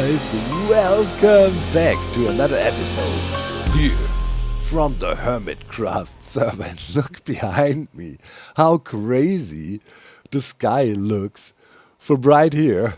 guys, welcome back to another episode here from the Hermitcraft server. And look behind me, how crazy the sky looks from right here.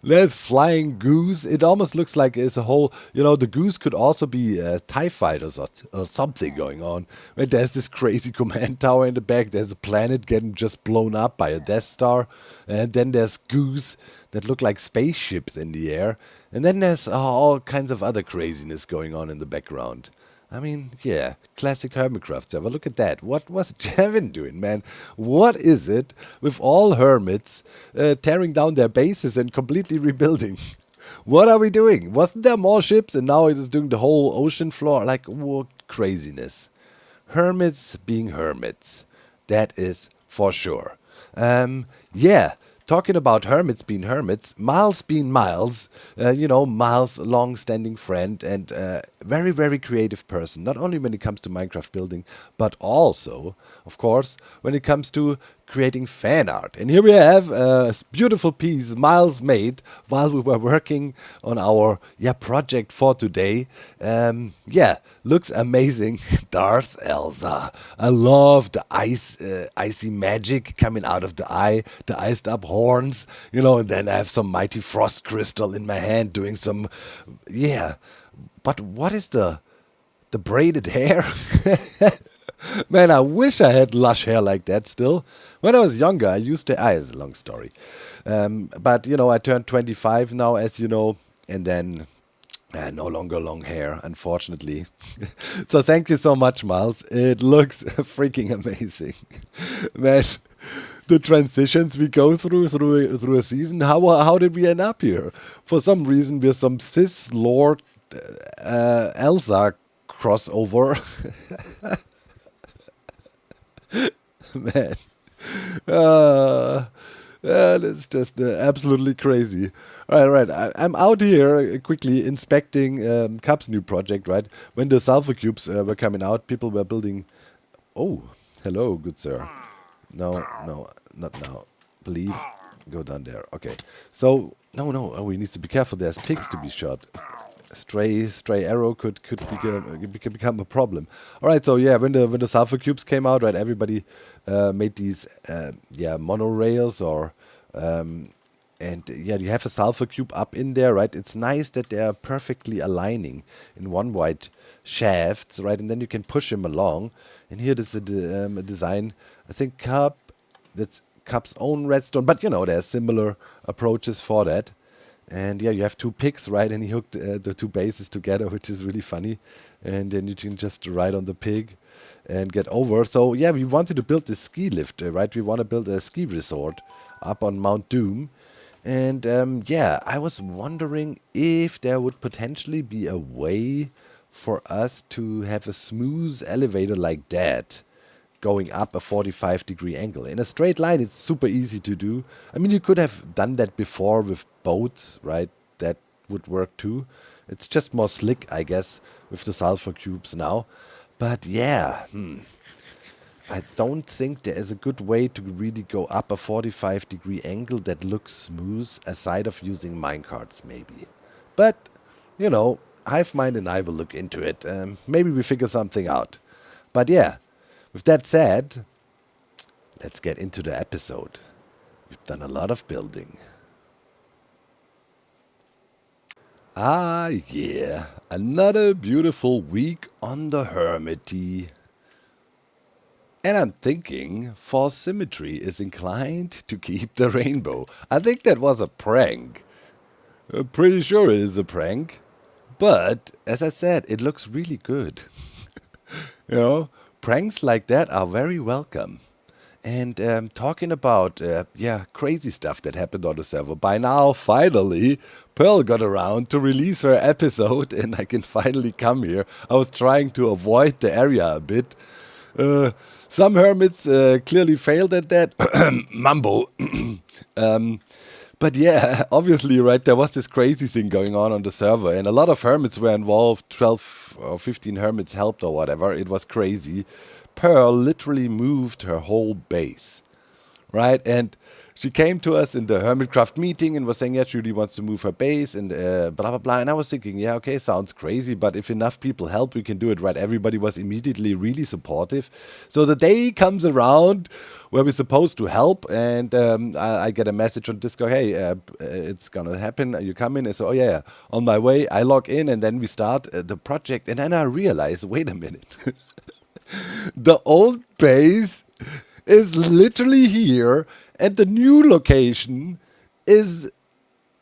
There's flying goose. It almost looks like it's a whole, the goose could also be TIE fighters or something going on. Right, there's this crazy command tower in the back. There's a planet getting just blown up by a Death Star. And then there's goose that look like spaceships in the air. And then there's all kinds of other craziness going on in the background. I mean, yeah, classic Hermitcraft server. Look at that. What was Javin doing, man? What is it with all hermits tearing down their bases and completely rebuilding? What are we doing? Wasn't there more ships and now it is doing the whole ocean floor? Like, what craziness. Hermits being hermits. That is for sure. Yeah. Talking about hermits being hermits, Miles being Miles, Miles, long-standing friend and very, very creative person. Not only when it comes to Minecraft building, but also, of course, when it comes to creating fan art. And here we have a beautiful piece Miles made while we were working on our project for today. Looks amazing. Darth Elsa. I love the icy magic coming out of the eye, the iced up horns, and then I have some mighty frost crystal in my hand doing some, But what is the braided hair? Man, I wish I had lush hair like that still. When I was younger, I used to... it's a long story. But, I turned 25 now, as you know, and then no longer long hair, unfortunately. So thank you so much, Miles. It looks freaking amazing. Man, the transitions we go through a season, how did we end up here? For some reason, we're some cis Lord Elsa crossover. Man, it's just absolutely crazy. All right. I'm out here quickly inspecting Cup's new project. Right, when the sulfur cubes were coming out, people were building. Oh, hello, good sir. No, not now. Believe. Go down there. Okay. So no. Oh, we need to be careful. There's pigs to be shot. Stray arrow could become a problem. All right, so when the sulfur cubes came out, right, everybody made these monorails you have a sulfur cube up in there, right? It's nice that they are perfectly aligning in one wide shafts, right, and then you can push them along. And here there's a design, I think that's Cup's own redstone, but there's similar approaches for that. And you have two pigs, right? And he hooked the two bases together, which is really funny. And then you can just ride on the pig and get over. So we wanted to build this ski lift, right? We want to build a ski resort up on Mount Doom. And I was wondering if there would potentially be a way for us to have a smooth elevator like that, going up a 45-degree angle. In a straight line, it's super easy to do. I mean, you could have done that before with boats, right? That would work too. It's just more slick, I guess, with the sulfur cubes now. But I don't think there is a good way to really go up a 45-degree angle that looks smooth, aside of using minecarts, maybe. But, Hivemind and I will look into it. Maybe we figure something out. But with that said, let's get into the episode. We've done a lot of building. Another beautiful week on the Hermity. And I'm thinking False Symmetry is inclined to keep the rainbow. I think that was a prank. I'm pretty sure it is a prank. But, as I said, it looks really good. Pranks like that are very welcome. And talking about crazy stuff that happened on the server. By now, finally, Pearl got around to release her episode and I can finally come here. I was trying to avoid the area a bit. Some hermits clearly failed at that. Mumbo. But obviously, right, there was this crazy thing going on the server, and a lot of hermits were involved. 12 or 15 hermits helped or whatever. It was crazy. Pearl literally moved her whole base, right? And she came to us in the Hermitcraft meeting and was saying, yeah, she really wants to move her base and blah, blah, blah. And I was thinking, yeah, okay, sounds crazy, but if enough people help, we can do it, right? Everybody was immediately really supportive. So the day comes around where we're supposed to help, and I get a message on Discord, hey, it's going to happen. You come in. And so, oh, yeah, on my way, I log in, and then we start the project. And then I realize, wait a minute. The old base is literally here, and the new location is,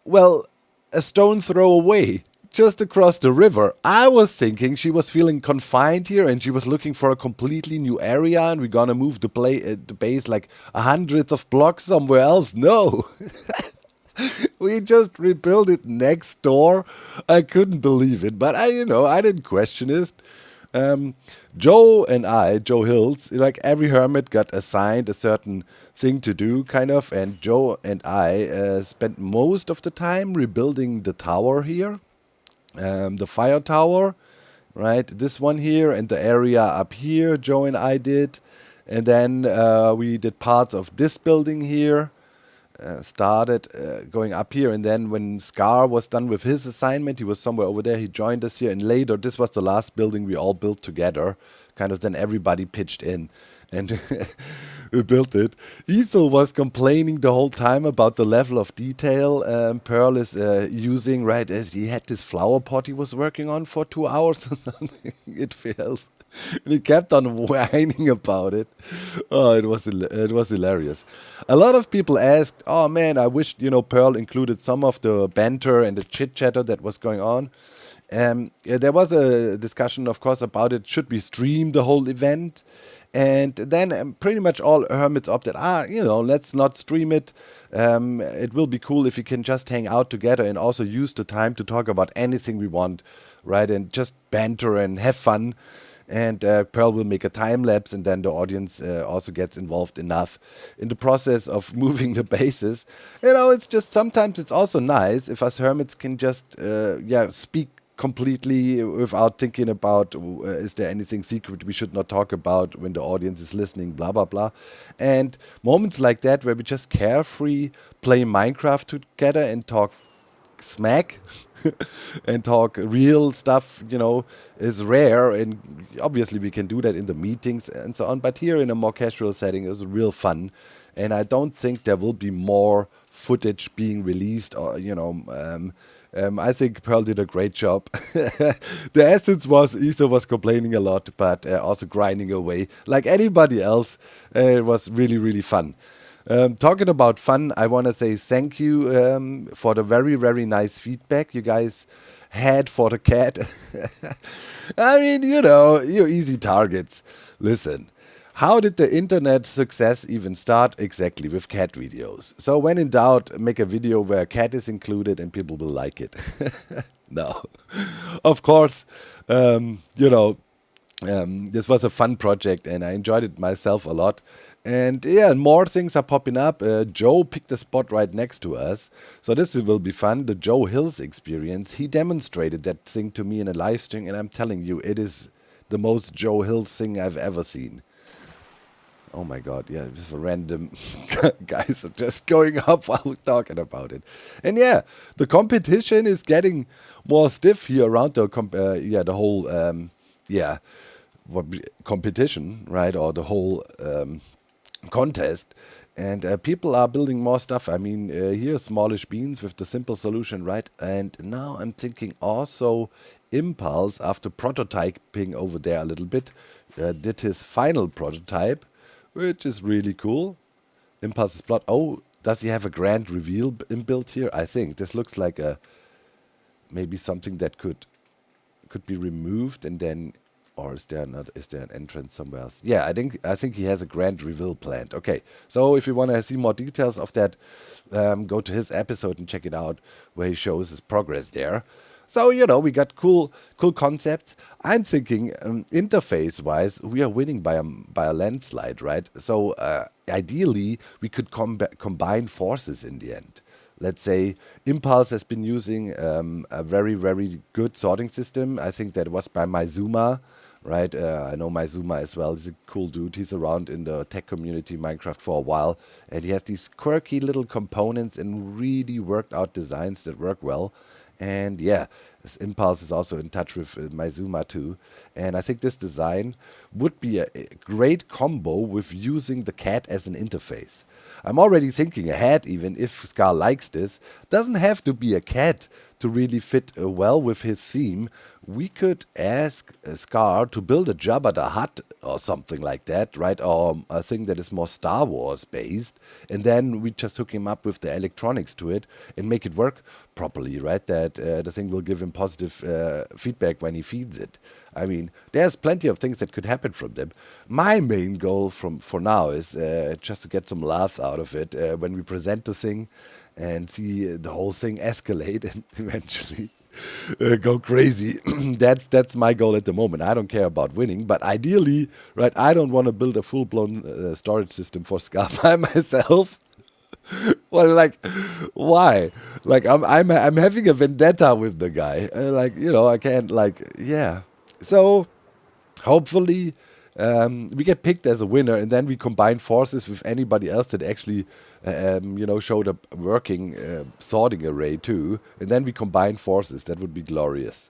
well, a stone throw away, just across the river. I was thinking she was feeling confined here, and she was looking for a completely new area, and we're gonna move the base like hundreds of blocks somewhere else. No. We just rebuilt it next door. I couldn't believe it, but I didn't question it. Um, Joe Hills, like every hermit got assigned a certain thing to do, kind of, and Joe and I spent most of the time rebuilding the tower here, the fire tower, right? This one here and the area up here, Joe and I did. And then we did parts of this building here, started going up here, and then when Scar was done with his assignment, he was somewhere over there, he joined us here, and later, this was the last building we all built together, kind of, then everybody pitched in, and we built it. Isol was complaining the whole time about the level of detail Pearl is using, right, as he had this flower pot he was working on for 2 hours or something, it fails. And he kept on whining about it. Oh, it was hilarious. A lot of people asked, "Oh man, I wish Pearl included some of the banter and the chit chatter that was going on." Yeah, there was a discussion, of course, about it. Should we stream the whole event? And then pretty much all hermits opted, let's not stream it. It will be cool if we can just hang out together and also use the time to talk about anything we want, right? And just banter and have fun. And Pearl will make a time lapse, and then the audience also gets involved enough in the process of moving the bases. It's just sometimes it's also nice if us hermits can just speak completely without thinking about is there anything secret we should not talk about when the audience is listening, blah blah blah. And moments like that where we just carefree play Minecraft together and talk smack and talk real stuff, is rare, and obviously we can do that in the meetings and so on, but here in a more casual setting it was real fun, and I don't think there will be more footage being released, or I think Pearl did a great job. The essence was Isa was complaining a lot, but also grinding away like anybody else. It was really, really fun. Talking about fun, I want to say thank you for the very, very nice feedback you guys had for the cat. I mean, you're easy targets. Listen, how did the internet success even start? Exactly, with cat videos. So when in doubt, make a video where a cat is included and people will like it. No. Of course, this was a fun project and I enjoyed it myself a lot. And yeah, more things are popping up. Joe picked a spot right next to us. So this will be fun. The Joe Hills experience. He demonstrated that thing to me in a live stream, and I'm telling you, it is the most Joe Hills thing I've ever seen. Oh my god, yeah, just random guys are just going up while we're talking about it. And yeah, the competition is getting more stiff here around the whole competition, right? Or the whole contest, and people are building more stuff. I mean, here's Smallish Beans with the simple solution, right? And now I'm thinking also Impulse, after prototyping over there a little bit, did his final prototype, which is really cool. Impulse's plot. Oh, does he have a grand reveal inbuilt here? I think this looks like maybe something that could be removed and then. Or is there an entrance somewhere else? Yeah, I think he has a grand reveal planned. Okay, so if you want to see more details of that, go to his episode and check it out, where he shows his progress there. So we got cool concepts. I'm thinking interface-wise, we are winning by a landslide, right? So ideally, we could combine forces in the end. Let's say Impulse has been using a very, very good sorting system. I think that was by Maizuma, right? I know Maizuma as well. He's a cool dude. He's around in the tech community Minecraft for a while, and he has these quirky little components and really worked out designs that work well. And yeah, this Impulse is also in touch with Maizuma too. And I think this design would be a great combo with using the cat as an interface. I'm already thinking ahead, even if Scar likes this. Doesn't have to be a cat to really fit well with his theme. We could ask Scar to build a Jabba the Hutt or something like that, right? Or a thing that is more Star Wars based. And then we just hook him up with the electronics to it and make it work properly, right? That the thing will give him positive feedback when he feeds it. I mean, there's plenty of things that could happen from them. My main goal for now is just to get some laughs out of it when we present the thing and see the whole thing escalate and eventually go crazy. That's my goal at the moment. I don't care about winning, but ideally, right, I don't want to build a full-blown storage system for Scar by myself. Well, like, why? Like, I'm having a vendetta with the guy. Like, I can't, like, yeah. So, hopefully, we get picked as a winner, and then we combine forces with anybody else that actually, showed a working sorting array too, and then we combine forces. That would be glorious.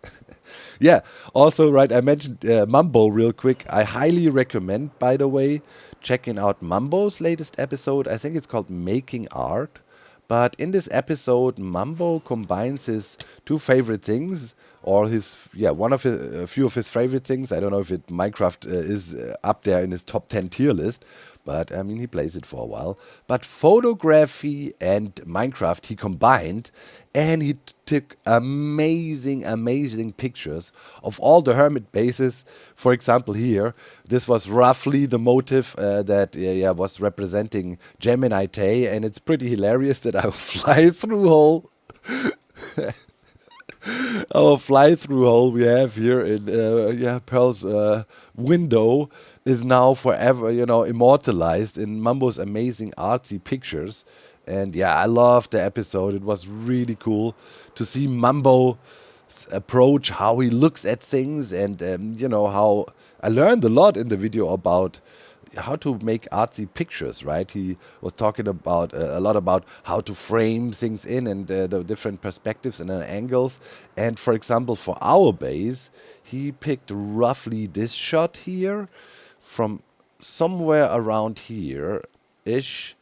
Yeah. Also, right, I mentioned Mumbo real quick. I highly recommend, by the way, checking out Mumbo's latest episode. I think it's called Making Art. But in this episode, Mumbo combines his two favorite things, or a few of his favorite things. I don't know if Minecraft is up there in his top 10 tier list, but I mean, he plays it for a while. But photography and Minecraft he combined, and he took amazing pictures of all the hermit bases. For example, here, this was roughly the motif that was representing Gemini Tay, and it's pretty hilarious that our fly-through hole we have here in Pearl's window is now forever, immortalized in Mumbo's amazing artsy pictures. And yeah, I loved the episode. It was really cool to see Mumbo's approach, how he looks at things, and how I learned a lot in the video about how to make artsy pictures, right? He was talking about a lot about how to frame things in and the different perspectives and angles. And for example, for our base, he picked roughly this shot here from somewhere around here-ish,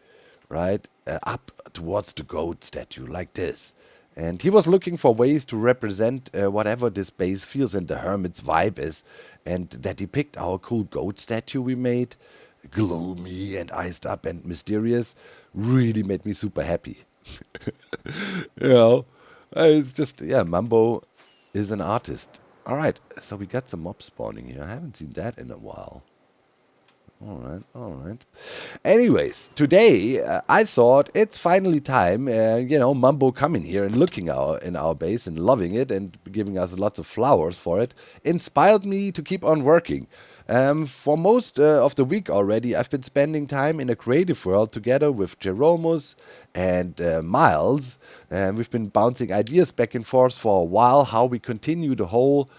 right? Up towards the goat statue, like this. And he was looking for ways to represent whatever this base feels and the hermit's vibe is. And that he picked our cool goat statue we made, gloomy and iced up and mysterious, really made me super happy. It's just, Mumbo is an artist. All right, so we got some mob spawning here. I haven't seen that in a while. All right. Anyways, today I thought it's finally time, Mumbo coming here and looking in our base and loving it and giving us lots of flowers for it, inspired me to keep on working. For most of the week already, I've been spending time in a creative world together with Jeromus and Miles. We've been bouncing ideas back and forth for a while, how we continue the whole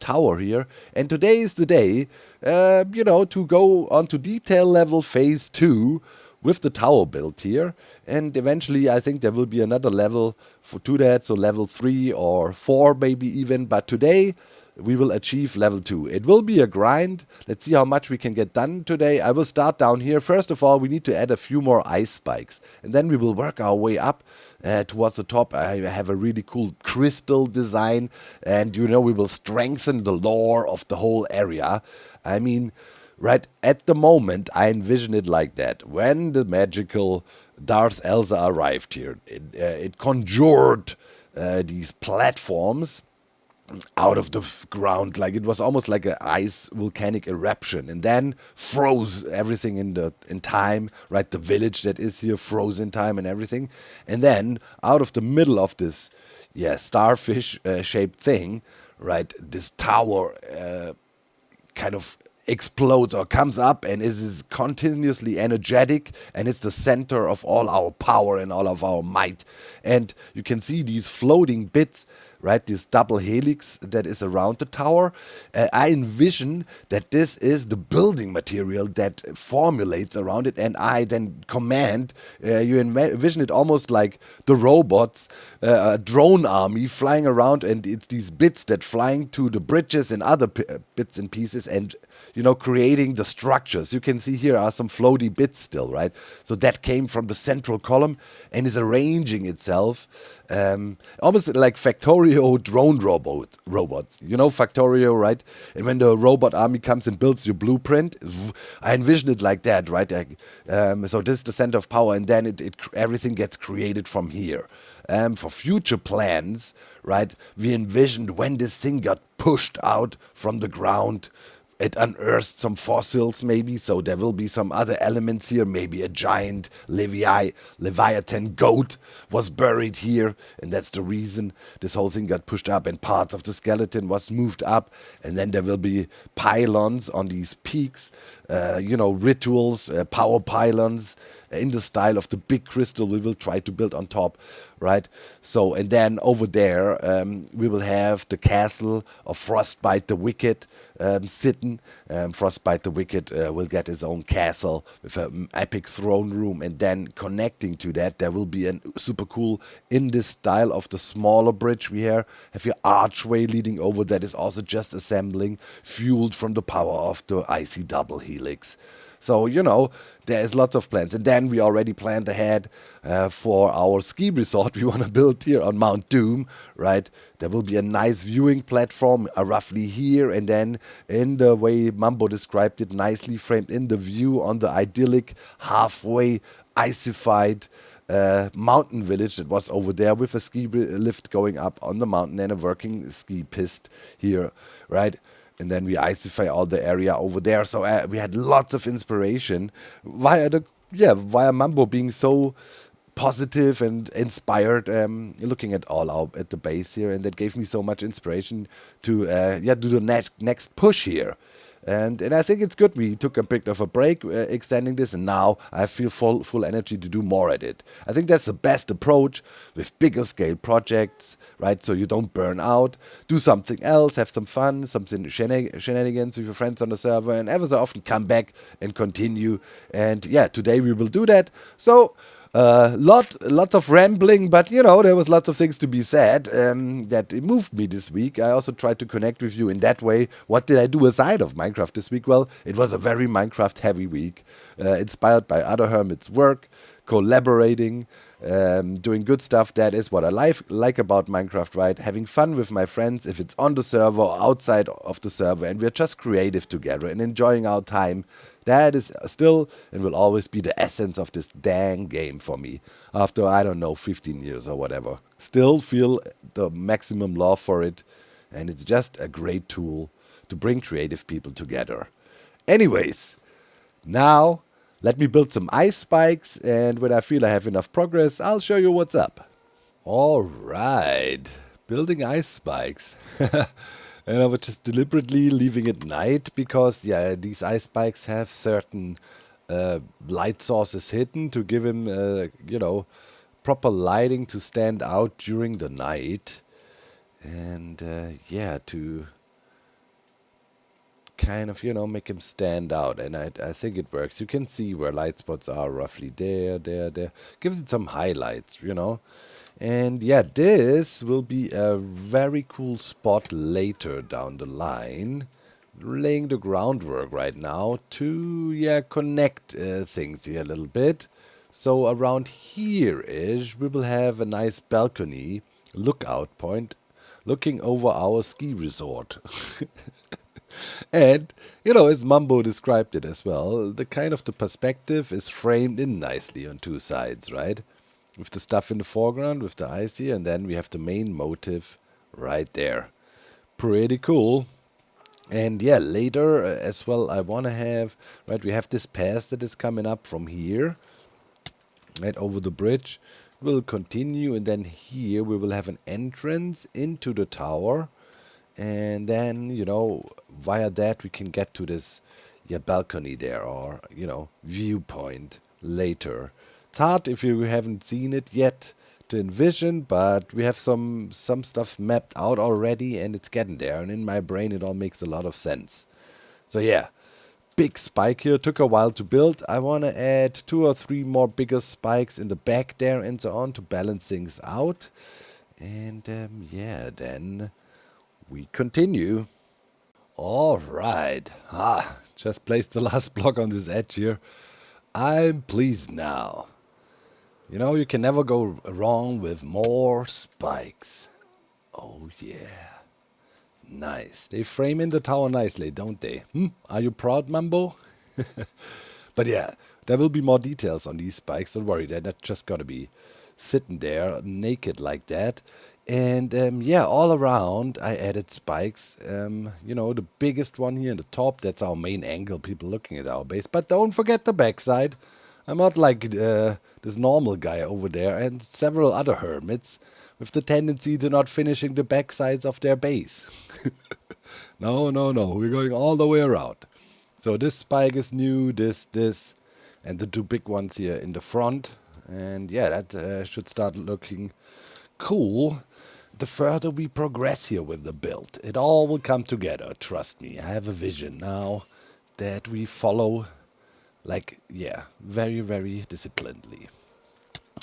tower here. And today is the day, to go on to detail level phase 2 with the tower built here. And eventually, I think there will be another level to that, so level 3 or 4 maybe even. But today, we will achieve level 2. It will be a grind. Let's see how much we can get done today. I will start down here. First of all, we need to add a few more ice spikes. And then we will work our way up towards the top. I have a really cool crystal design. And, we will strengthen the lore of the whole area. I mean, right at the moment, I envision it like that. When the magical Darth Elsa arrived here, it conjured these platforms out of the ground, like it was almost like an ice volcanic eruption, and then froze everything in time, right? The village that is here froze in time and everything, and then out of the middle of this starfish shaped thing, right, this tower kind of explodes or comes up and is continuously energetic, and it's the center of all our power and all of our might. And you can see these floating bits right? This double helix that is around the tower. I envision that this is the building material that formulates around it, and I then command. You envision it almost like the robots, a drone army flying around, and it's these bits that flying to the bridges and other bits and pieces, and creating the structures. You can see here are some floaty bits still, right? So that came from the central column and is arranging itself, almost like Factorio drone robots. You know Factorio, right? And when the robot army comes and builds your blueprint, I envision it like that, right? So this is the center of power, and then everything gets created from here. For future plans, right? We envisioned when this thing got pushed out from the ground, it unearthed some fossils maybe, so there will be some other elements here. Maybe a giant Leviathan goat was buried here, and that's the reason this whole thing got pushed up, and parts of the skeleton was moved up, and then there will be pylons on these peaks, rituals, power pylons, in the style of the big crystal we will try to build on top, right? So, and then over there, we will have the castle of Frostbite the Wicked sitting. Frostbite the Wicked will get his own castle with an epic throne room, and then connecting to that, there will be a super cool, in this style of the smaller bridge we have your archway leading over that is also just assembling, fueled from the power of the icy double helix. So, there is lots of plans. And then we already planned ahead for our ski resort we want to build here on Mount Doom, right? There will be a nice viewing platform roughly here, and then in the way Mumbo described it, nicely framed in the view on the idyllic, halfway icified mountain village that was over there, with a ski lift going up on the mountain and a working ski piste here, right? And then we icify all the area over there. So we had lots of inspiration via Mumbo being so positive and inspired, looking at at the base here, and that gave me so much inspiration to do the next push here. And I think it's good we took a bit of a break extending this, and now I feel full energy to do more at it. I think that's the best approach with bigger scale projects, right? So you don't burn out, do something else, have some fun, something shenanigans with your friends on the server, and ever so often come back and continue. And today we will do that. So lots of rambling, but there was lots of things to be said that moved me this week. I also tried to connect with you in that way. What did I do aside of Minecraft this week? Well, it was a very Minecraft heavy week, inspired by other hermits' work, collaborating, doing good stuff. That is what I like about Minecraft, right? Having fun with my friends, if it's on the server or outside of the server, and we're just creative together and enjoying our time. That is still and will always be the essence of this dang game for me. After, 15 years or whatever. Still feel the maximum love for it. And it's just a great tool to bring creative people together. Anyways, now let me build some ice spikes. And when I feel I have enough progress, I'll show you what's up. Alright, building ice spikes. And I was just deliberately leaving it night because, these ice spikes have certain light sources hidden to give him, proper lighting to stand out during the night. And, to kind of, make him stand out. And I think it works. You can see where light spots are roughly there. Gives it some highlights, And this will be a very cool spot later down the line. Laying the groundwork right now to, connect things here a little bit. So around here-ish, we will have a nice balcony, lookout point, looking over our ski resort. And, as Mumbo described it as well, the perspective is framed in nicely on two sides, right? With the stuff in the foreground, with the ice here, and then we have the main motive right there. Pretty cool. And later as well, I want to have, right, we have this path that is coming up from here, right, over the bridge. We'll continue, and then here we will have an entrance into the tower. And then, via that we can get to this balcony there, or, viewpoint later. It's hard if you haven't seen it yet to envision, but we have some stuff mapped out already, and it's getting there. And in my brain, it all makes a lot of sense. So yeah, big spike here. Took a while to build. I want to add 2 or 3 more bigger spikes in the back there and so on to balance things out. And yeah, then we continue. All right. Just placed the last block on this edge here. I'm pleased now. You know, you can never go wrong with more spikes. Oh yeah. Nice. They frame in the tower nicely, don't they? Are you proud, Mumbo? But yeah, there will be more details on these spikes. Don't worry, they're not just gonna be sitting there naked like that. And yeah, all around I added spikes. You know, the biggest one here in the top, that's our main angle, people looking at our base. But don't forget the backside. I'm not like this normal guy over there and several other hermits with the tendency to not finishing the backsides of their base. No, no, no, we're going all the way around. So this spike is new, this, and the 2 big ones here in the front. And yeah, that should start looking cool the further we progress here with the build. It all will come together, trust me. I have a vision now that we follow, like, yeah, very, very disciplinedly.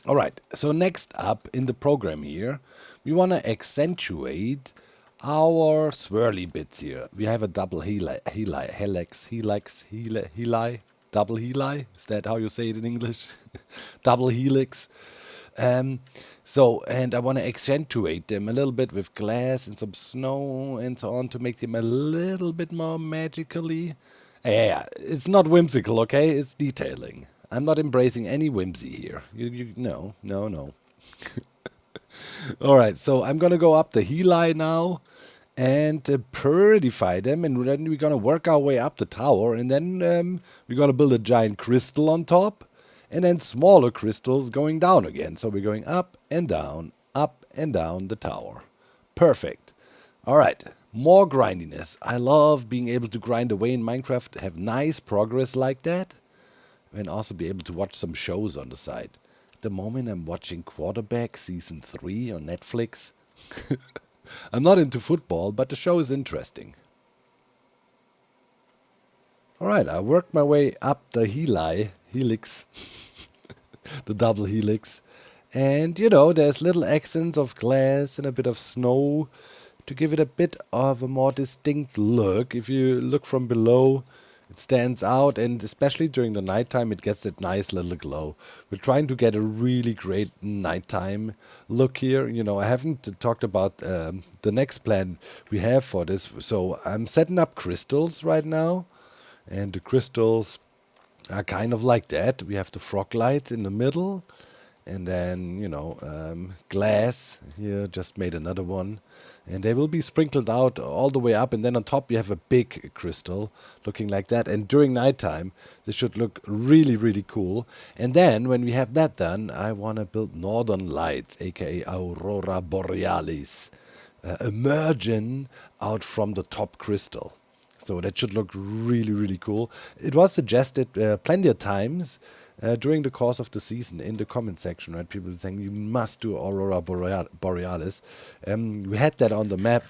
Alright, so next up in the program here, we want to accentuate our swirly bits here. We have a double heli, double heli, is that how you say it in English? Double helix. So, and I want to accentuate them a little bit with glass and some snow and so on to make them a little bit more magically. Yeah, it's not whimsical, okay? It's detailing. I'm not embracing any whimsy here. No. Alright, so I'm gonna go up the heli now and purify them, and then we're gonna work our way up the tower, and then we're gonna build a giant crystal on top, and then smaller crystals going down again. So we're going up and down the tower. Perfect. Alright, more grindiness. I love being able to grind away in Minecraft, have nice progress like that, and also be able to watch some shows on the side. At the moment I'm watching Quarterback Season 3 on Netflix. I'm not into football, but the show is interesting. Alright, I worked my way up the helix, the double helix. And, you know, there's little accents of glass and a bit of snow to give it a bit of a more distinct look. If you look from below, it stands out, and especially during the nighttime, it gets that nice little glow. We're trying to get a really great nighttime look here. You know, I haven't talked about the next plan we have for this. So I'm setting up crystals right now, and the crystals are kind of like that. We have the frog lights in the middle, and then, you know, glass here, just made another one. And they will be sprinkled out all the way up, and then on top you have a big crystal looking like that. And during nighttime, this should look really, really cool. And then when we have that done, I want to build northern lights, aka Aurora Borealis, emerging out from the top crystal. So that should look really, really cool. It was suggested plenty of times during the course of the season in the comment section, right? People saying you must do Aurora Borealis. We had that on the map,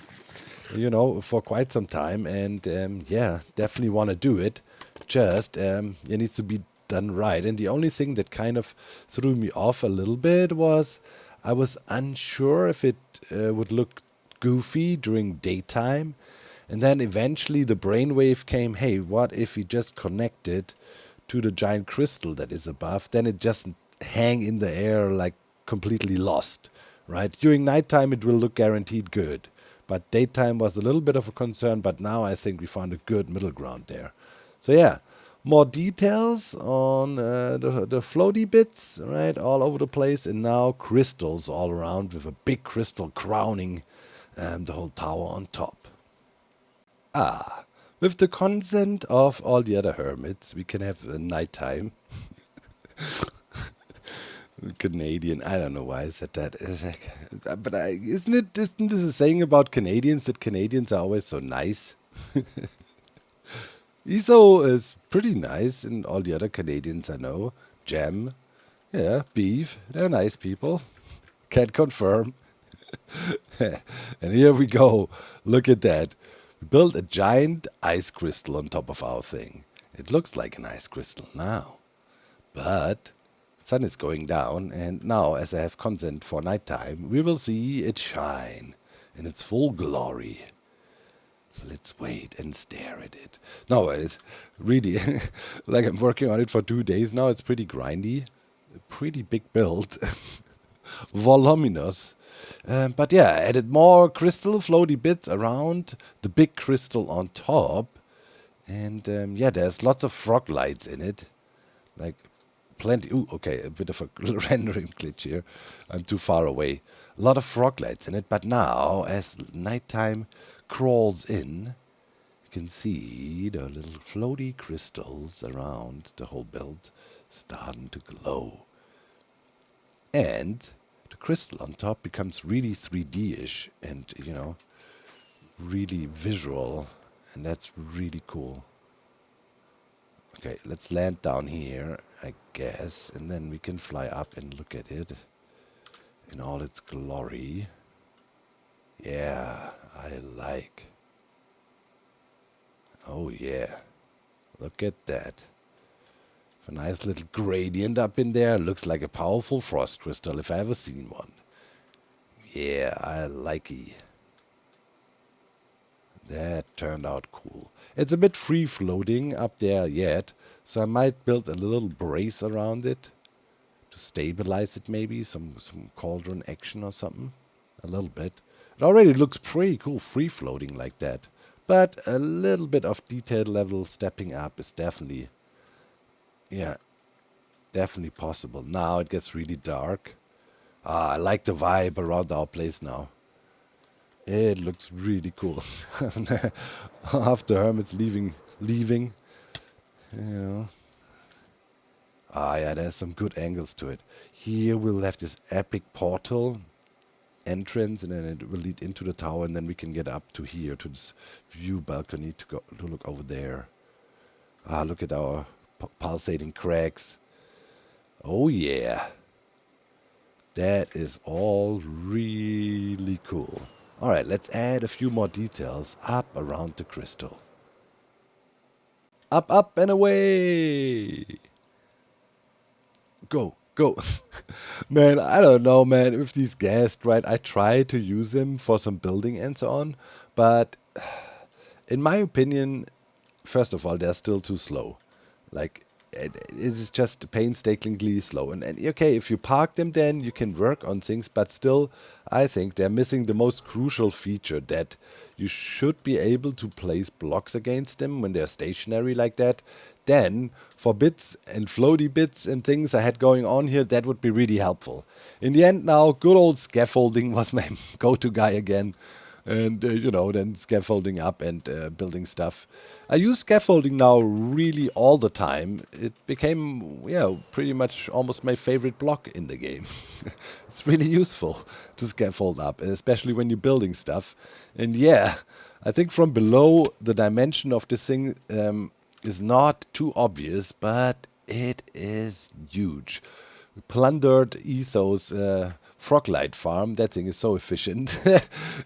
you know, for quite some time, and yeah, definitely want to do it. Just it needs to be done right. And the only thing that kind of threw me off a little bit was I was unsure if it would look goofy during daytime. And then eventually the brainwave came, hey, what if we just connected to the giant crystal that is above? Then it just hang in the air like completely lost, right? During nighttime it will look guaranteed good, but daytime was a little bit of a concern, but now I think we found a good middle ground there. So yeah, more details on the floaty bits, right, all over the place, and now crystals all around with a big crystal crowning the whole tower on top. With the consent of all the other hermits, we can have a nighttime. Canadian, I don't know why I said that. But isn't this a saying about Canadians that Canadians are always so nice? Iso is pretty nice, and all the other Canadians I know, Jam, yeah, Beef, they're nice people. Can confirm. And here we go. Look at that. We built a giant ice crystal on top of our thing. It looks like an ice crystal now. But sun is going down, and now as I have consent for nighttime, we will see it shine in its full glory. So let's wait and stare at it. No, it's really, like I'm working on it for 2 days now. It's pretty grindy, a pretty big build, voluminous. But yeah, added more crystal floaty bits around the big crystal on top. And yeah, there's lots of frog lights in it. Like plenty. Ooh, okay, a bit of a rendering glitch here. I'm too far away. A lot of frog lights in it. But now, as nighttime crawls in, you can see the little floaty crystals around the whole build starting to glow. And the crystal on top becomes really 3D-ish and, you know, really visual. And that's really cool. Okay, let's land down here, I guess, and then we can fly up and look at it in all its glory. Yeah, I like. Oh yeah, look at that. A nice little gradient up in there. Looks like a powerful frost crystal if I ever seen one. Yeah, I like it. That turned out cool. It's a bit free floating up there yet, so I might build a little brace around it to stabilize it maybe, some cauldron action or something. A little bit. It already looks pretty cool free floating like that. But a little bit of detail level stepping up is definitely, yeah, definitely possible. Now it gets really dark. I like the vibe around our place now. It looks really cool. After Hermit's leaving, you know. Yeah, there's some good angles to it. Here we'll have this epic portal entrance, and then it will lead into the tower, and then we can get up to here, to this view balcony to look over there. Look at our pulsating cracks. Oh yeah. That is all really cool. Alright, let's add a few more details up around the crystal. Up, up, and away! Go, go. Man, I don't know, man, with these ghasts, right? I try to use them for some building and so on, but in my opinion, first of all, they're still too slow. Like, it is just painstakingly slow. And okay, if you park them, then you can work on things, but still, I think they're missing the most crucial feature, that you should be able to place blocks against them when they're stationary like that. Then, for bits and floaty bits and things I had going on here, that would be really helpful. In the end now, good old scaffolding was my go-to guy again. And, you know, then scaffolding up and building stuff. I use scaffolding now really all the time. It became, yeah, pretty much almost my favorite block in the game. It's really useful to scaffold up, especially when you're building stuff. And yeah, I think from below, the dimension of this thing is not too obvious, but it is huge. We plundered Ethos Froglight farm. That thing is so efficient.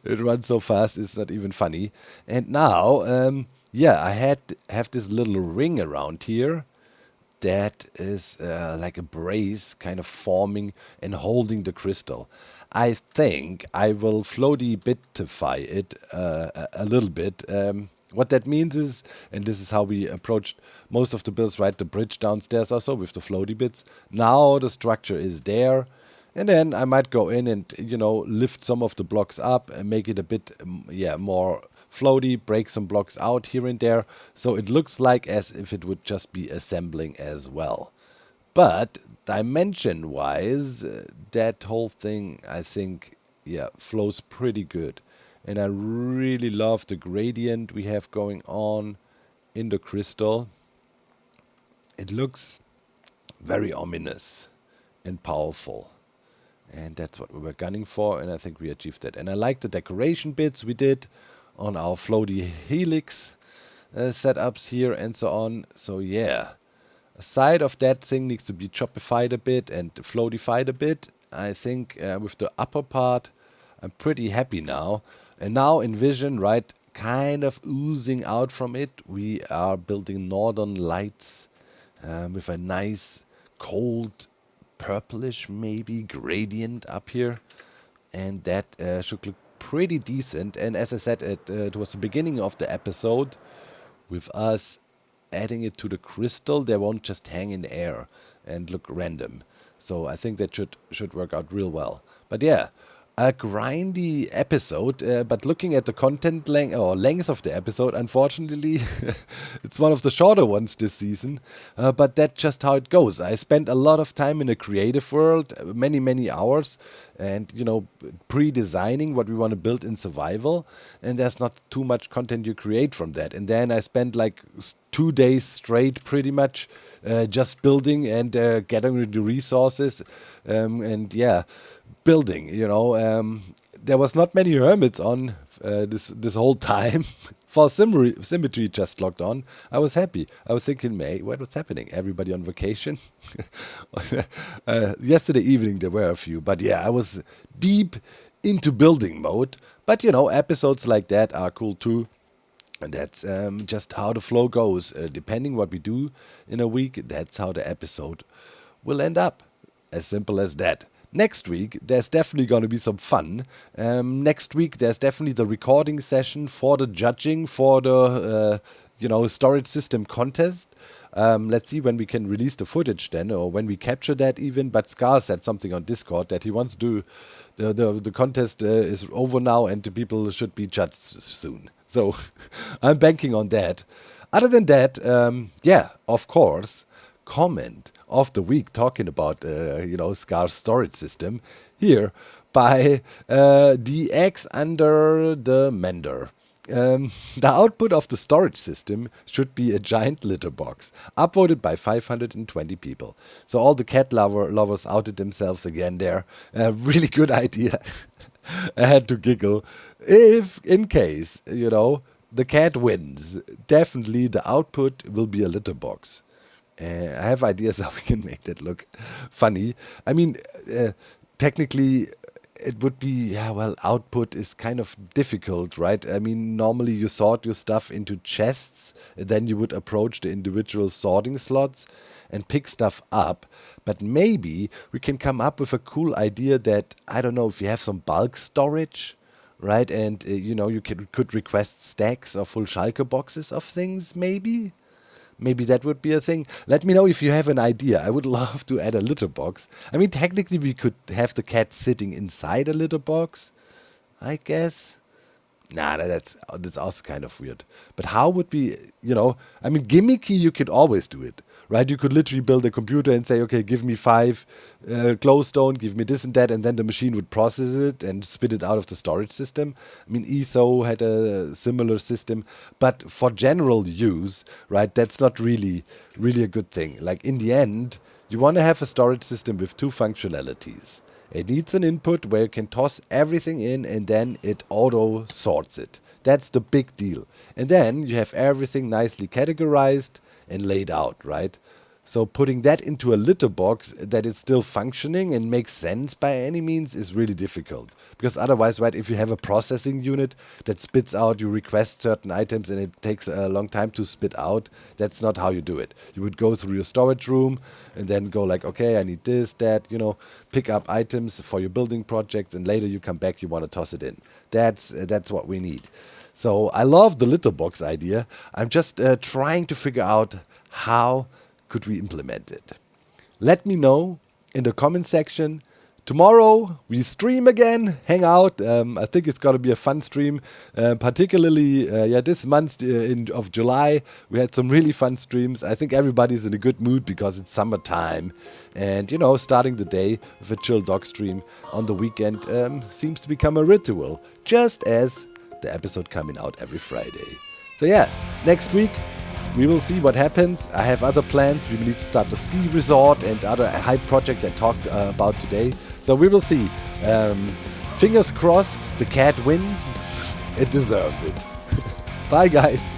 It runs so fast, it's not even funny. And now, yeah, I have this little ring around here that is like a brace kind of forming and holding the crystal. I think I will floaty bitify it a little bit. What that means is, and this is how we approached most of the builds, right? The bridge downstairs also with the floaty bits. Now the structure is there. And then I might go in and, you know, lift some of the blocks up and make it a bit, yeah, more floaty, break some blocks out here and there. So it looks like as if it would just be assembling as well. But dimension-wise, that whole thing, I think, yeah, flows pretty good. And I really love the gradient we have going on in the crystal. It looks very ominous and powerful. And that's what we were gunning for, and I think we achieved that. And I like the decoration bits we did on our floaty helix setups here and so on. So yeah, a side of that thing needs to be chopified a bit and floatified a bit. I think with the upper part, I'm pretty happy now. And now envision, right, kind of oozing out from it, we are building northern lights with a nice cold purplish maybe gradient up here. And that should look pretty decent. And as I said, it was the beginning of the episode with us adding it to the crystal. They won't just hang in air and look random. So I think that should work out real well. But yeah, a grindy episode, but looking at the content length of the episode, unfortunately, it's one of the shorter ones this season, but that's just how it goes. I spent a lot of time in a creative world, many hours, and, pre-designing what we want to build in survival, and there's not too much content you create from that. And then I spent like 2 days straight pretty much just building and gathering the resources, and yeah, building, there was not many hermits on this whole time. For symmetry just logged on. I was happy. I was thinking, what's happening? Everybody on vacation? Yesterday evening there were a few, but yeah, I was deep into building mode. But episodes like that are cool too. And that's just how the flow goes. Depending what we do in a week, that's how the episode will end up. As simple as that. Next week, there's definitely going to be some fun. Next week, there's definitely the recording session for the judging for the, storage system contest. Let's see when we can release the footage then, or when we capture that even. But Scar said something on Discord that he wants to do. The contest is over now and the people should be judged soon. So I'm banking on that. Other than that, of course, comment of the week talking about Scar's storage system here by the X under the Mender. The output of the storage system should be a giant litter box, upvoted by 520 people. So all the cat lovers outed themselves again there. Really good idea. I had to giggle. If, in case, the cat wins, definitely the output will be a litter box. I have ideas how we can make that look funny. I mean, technically, it would be, output is kind of difficult, right? I mean, normally you sort your stuff into chests, and then you would approach the individual sorting slots and pick stuff up. But maybe we can come up with a cool idea that, I don't know, if you have some bulk storage, right? And, you could request stacks or full Schalke boxes of things, maybe? Maybe that would be a thing. Let me know if you have an idea. I would love to add a litter box. I mean, technically we could have the cat sitting inside a litter box, I guess. Nah, that's also kind of weird. But how would we, I mean, gimmicky, you could always do it, right? You could literally build a computer and say, okay, give me 5 glowstone, give me this and that, and then the machine would process it and spit it out of the storage system. I mean, Etho had a similar system, but for general use, right, that's not really a good thing. Like, in the end, you want to have a storage system with 2 functionalities. It needs an input where you can toss everything in and then it auto sorts it. That's the big deal. And then you have everything nicely categorized and laid out, right? So putting that into a litter box that is still functioning and makes sense by any means is really difficult. Because otherwise, right, if you have a processing unit that spits out, you request certain items and it takes a long time to spit out, that's not how you do it. You would go through your storage room and then go like, okay, I need this, that, pick up items for your building projects, and later you come back, you want to toss it in. That's what we need. So I love the litter box idea. I'm just trying to figure out how could we implement it. Let me know in the comment section. Tomorrow we stream again, hang out. I think it's gonna be a fun stream, particularly this month of July we had some really fun streams. I think everybody's in a good mood because it's summertime, and starting the day with a chill dog stream on the weekend seems to become a ritual, just as the episode coming out every Friday. So yeah, next week we will see what happens. I have other plans. We need to start the ski resort and other hype projects I talked about today. So we will see. Fingers crossed the cat wins. It deserves it. Bye guys.